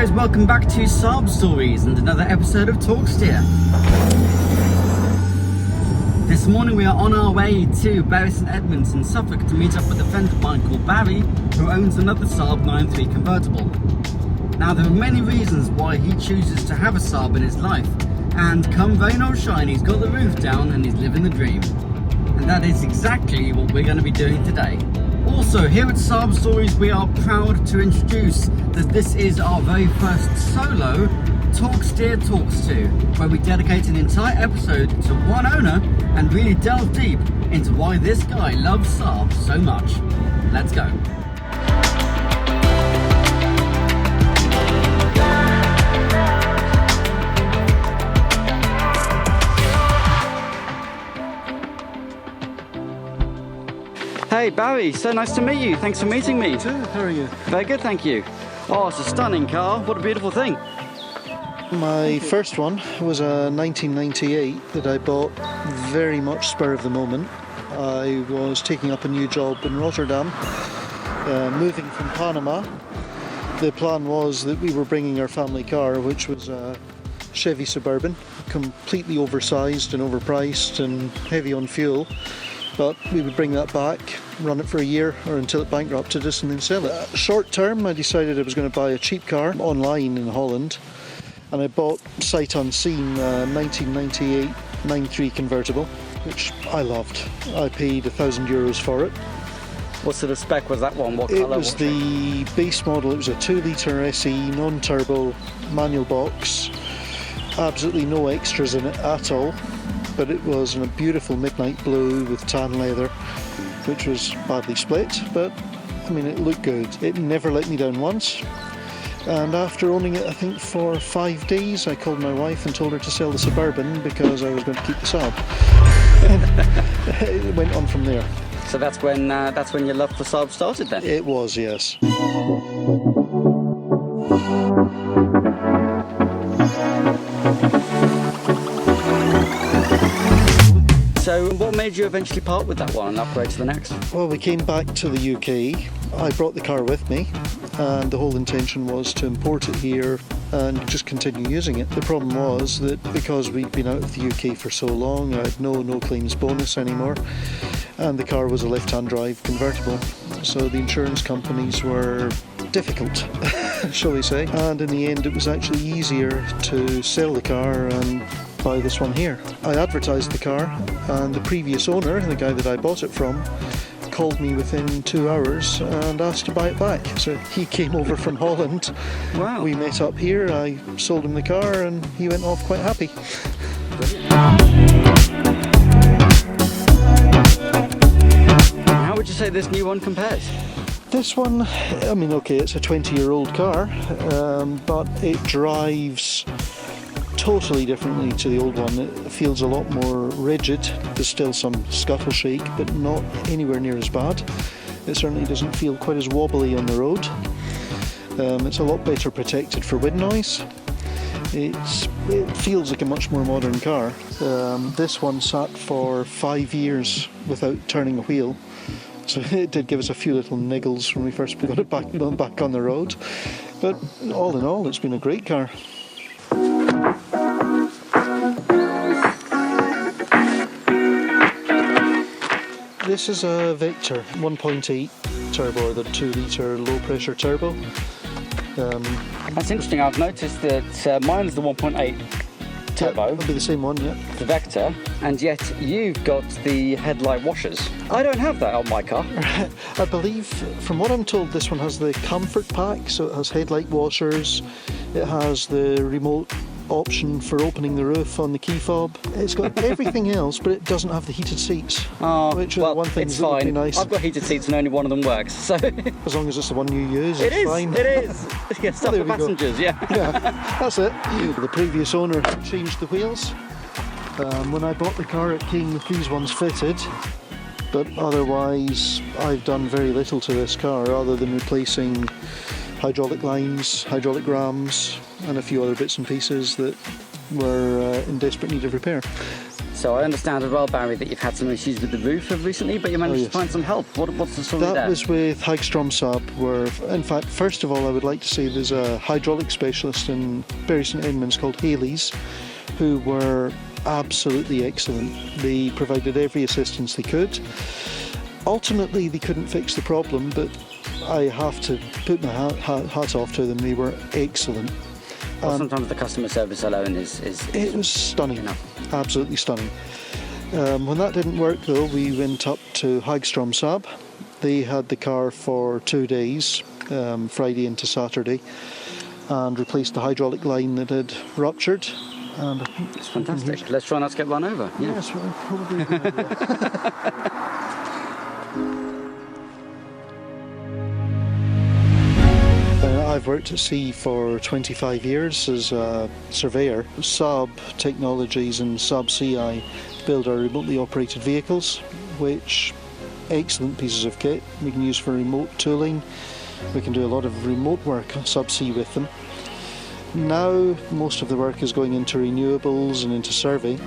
guys, welcome back to Saab Stories and another episode of Talksteer. This morning we are on our way to Bury St Edmunds in Suffolk to meet up with a friend of mine called Barry, who owns another Saab 9.3 convertible. Now there are many reasons why he chooses to have a Saab in his life, and come rain or shine he's got the roof down and he's living the dream. And that is exactly what we're going to be doing today. Also, here at Saab Stories we are proud to introduce that this is our very first solo Talksteer Talks To, where we dedicate an entire episode to one owner and really delve deep into why this guy loves Saab so much. Let's go. Hey Barry, so nice to meet you. Thanks for meeting me. You too. How are you? Very good, thank you. Oh, it's a stunning car. What a beautiful thing. My first one was a 1998 that I bought very much spur of the moment. I was taking up a new job in Rotterdam, moving from Panama. The plan was that we were bringing our family car, which was a Chevy Suburban, completely oversized and overpriced and heavy on fuel. But we would bring that back, run it for a year or until it bankrupted us and then sell it. Short term, I decided I was going to buy a cheap car online in Holland, and I bought sight unseen a 1998 9.3 convertible, which I loved. I paid €1,000 for it. What sort of spec was that one? What It colour? was the base model. It was a 2-litre SE non-turbo manual box. Absolutely no extras in it at all. But it was in a beautiful midnight blue with tan leather, which was badly split, but I mean it looked good. It never let me down once, and after owning it I think for 5 days I called my wife and told her to sell the Suburban because I was going to keep the Saab. It went on from there. So that's when your love for Saab started then? It was, yes. So what made you eventually part with that one and upgrade to the next? Well, we came back to the UK. I brought the car with me, and the whole intention was to import it here and just continue using it. The problem was that because we'd been out of the UK for so long, I had no claims bonus anymore, and the car was a left-hand drive convertible. So the insurance companies were difficult, shall we say, and in the end it was actually easier to sell the car and buy this one here. I advertised the car, and the previous owner, the guy that I bought it from, called me within 2 hours and asked to buy it back. So he came over from Holland. Wow. We met up here, I sold him the car and he went off quite happy. How would you say this new one compares? This one, I mean, okay, it's a 20-year-old car, but it drives totally differently to the old one. It feels a lot more rigid. There's still some scuttle shake, but not anywhere near as bad. It certainly doesn't feel quite as wobbly on the road. It's a lot better protected for wind noise. It feels like a much more modern car. This one sat for 5 years without turning a wheel. So it did give us a few little niggles when we first got it back on the road. But all in all, it's been a great car. This is a Vector 1.8 turbo, or the 2-litre low-pressure turbo. That's interesting. I've noticed that mine's the 1.8 turbo. It'll be the same one, yeah. The Vector, and yet you've got the headlight washers. I don't have that on my car. I believe, from what I'm told, this one has the comfort pack, so it has headlight washers, it has the remote option for opening the roof on the key fob. It's got everything else, but it doesn't have the heated seats. Oh, which is well, one thing it's that would fine. be nice. I've got heated seats and only one of them works, so... As long as it's the one you use, It it's is, fine. it is. Yeah, stuff there for we go. passengers, yeah. Yeah, that's it. The previous owner changed the wheels. When I bought the car, it came with these ones fitted, but otherwise I've done very little to this car other than replacing hydraulic lines, hydraulic rams, and a few other bits and pieces that were in desperate need of repair. So I understand as well, Barry, that you've had some issues with the roof recently, but you managed to find some help. What's the story there? That was with Hagstrom Saab, where, in fact, first of all, I would like to say there's a hydraulic specialist in Bury St Edmunds called Haley's, who were absolutely excellent. They provided every assistance they could. Ultimately, they couldn't fix the problem, but I have to put my hat off to them. They were excellent. Well, sometimes the customer service alone is it was stunning, enough. Absolutely stunning. When that didn't work, though, we went up to Hagstrom Saab. They had the car for 2 days, Friday into Saturday, and replaced the hydraulic line that had ruptured. And it's fantastic. Let's try not to get run over. Yes, we're probably going to. I've worked at sea for 25 years as a surveyor. Saab Technologies and Saab CI build our remotely operated vehicles, which excellent pieces of kit we can use for remote tooling. We can do a lot of remote work subsea with them. Now most of the work is going into renewables and into survey,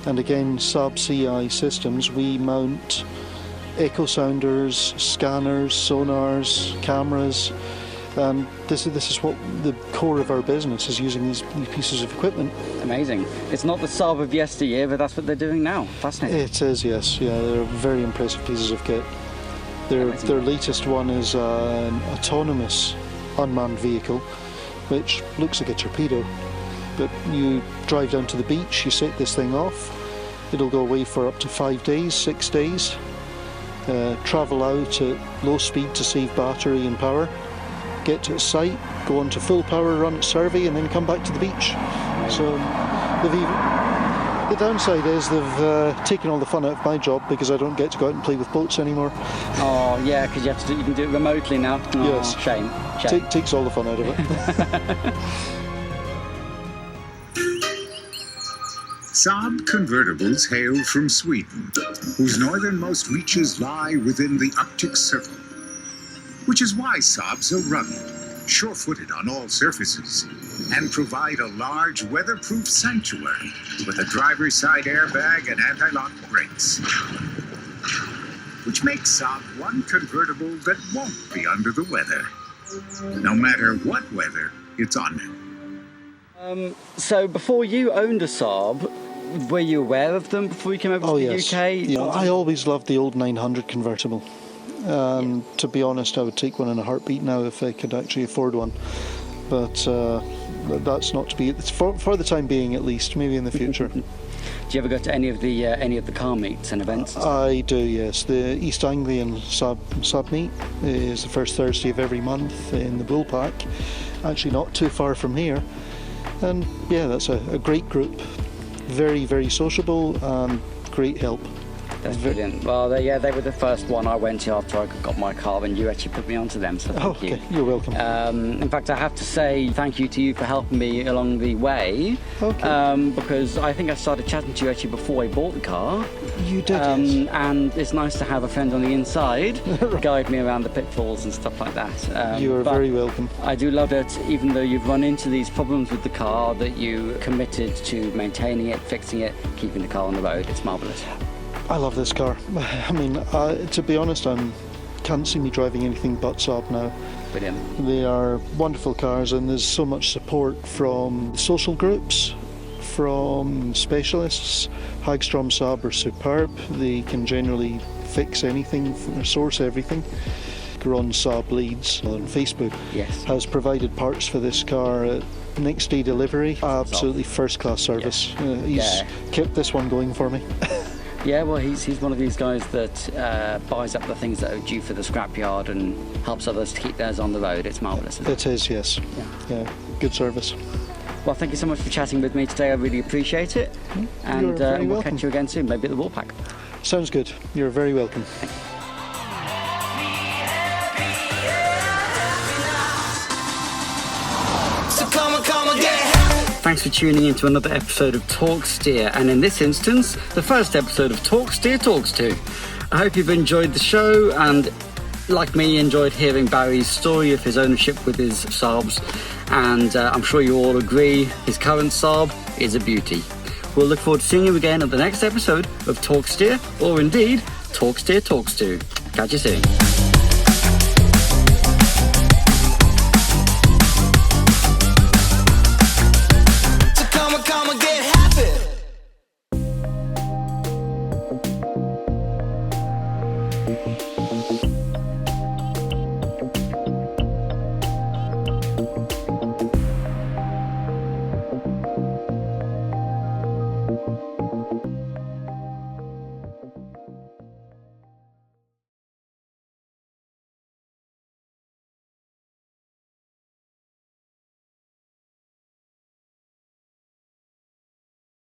and again Saab CI systems, we mount echo sounders, scanners, sonars, cameras, and this is what the core of our business is, using these pieces of equipment. Amazing. It's not the Saab of yesteryear, but that's what they're doing now. Fascinating. It is, yes. Yeah, they're very impressive pieces of kit. Their latest one is an autonomous unmanned vehicle, which looks like a torpedo. But you drive down to the beach, you set this thing off, it'll go away for up to 5 days, 6 days, travel out at low speed to save battery and power, get to its site, go on to full power, run its survey, and then come back to the beach. So the downside is they've taken all the fun out of my job, because I don't get to go out and play with boats anymore. Oh yeah, because you can do it remotely now. Oh, yes. Shame. Takes all the fun out of it. Saab convertibles hail from Sweden, whose northernmost reaches lie within the Arctic Circle. Which is why Saabs are rugged, sure-footed on all surfaces, and provide a large weatherproof sanctuary with a driver's side airbag and anti-lock brakes. Which makes Saab one convertible that won't be under the weather, no matter what weather it's on. So before you owned a Saab, were you aware of them before you came over to the UK? Yeah, I always loved the old 900 convertible. To be honest, I would take one in a heartbeat now if I could actually afford one. But that's not to be. It's for the time being, at least. Maybe in the future. Do you ever go to any of the car meets and events? I do, yes. The East Anglian Saab meet is the first Thursday of every month in the Bullpack. Actually, not too far from here. And yeah, that's a great group. Very, very sociable and great help. That's brilliant. Well, they were the first one I went to after I got my car, and you actually put me onto them, so thank you. You're welcome. In fact, I have to say thank you to you for helping me along the way. Okay. Because I think I started chatting to you actually before I bought the car. You did, yes. And it's nice to have a friend on the inside guide me around the pitfalls and stuff like that. You are very welcome. I do love that even though you've run into these problems with the car, that you committed to maintaining it, fixing it, keeping the car on the road. It's marvellous. I love this car. I mean, to be honest, can't see me driving anything but Saab now. Brilliant. They are wonderful cars, and there's so much support from social groups, from specialists. Hagstrom Saab are superb. They can generally fix anything, source everything. Ron Saab Leeds on Facebook has provided parts for this car at next day delivery. Absolutely first class service. He's kept this one going for me. Yeah, well, he's one of these guys that buys up the things that are due for the scrapyard and helps others to keep theirs on the road. It's marvellous. It is, yes. Yeah, good service. Well, thank you so much for chatting with me today. I really appreciate it. And we'll catch you again soon, maybe at the Woolpack. Sounds good. You're very welcome. Thanks for tuning in to another episode of Talk Steer, and in this instance, the first episode of Talk Steer Talks To. I hope you've enjoyed the show and, like me, enjoyed hearing Barry's story of his ownership with his Saabs, and I'm sure you all agree his current Saab is a beauty. We'll look forward to seeing you again at the next episode of Talk Steer, or indeed, Talk Steer Talks To. Catch you soon.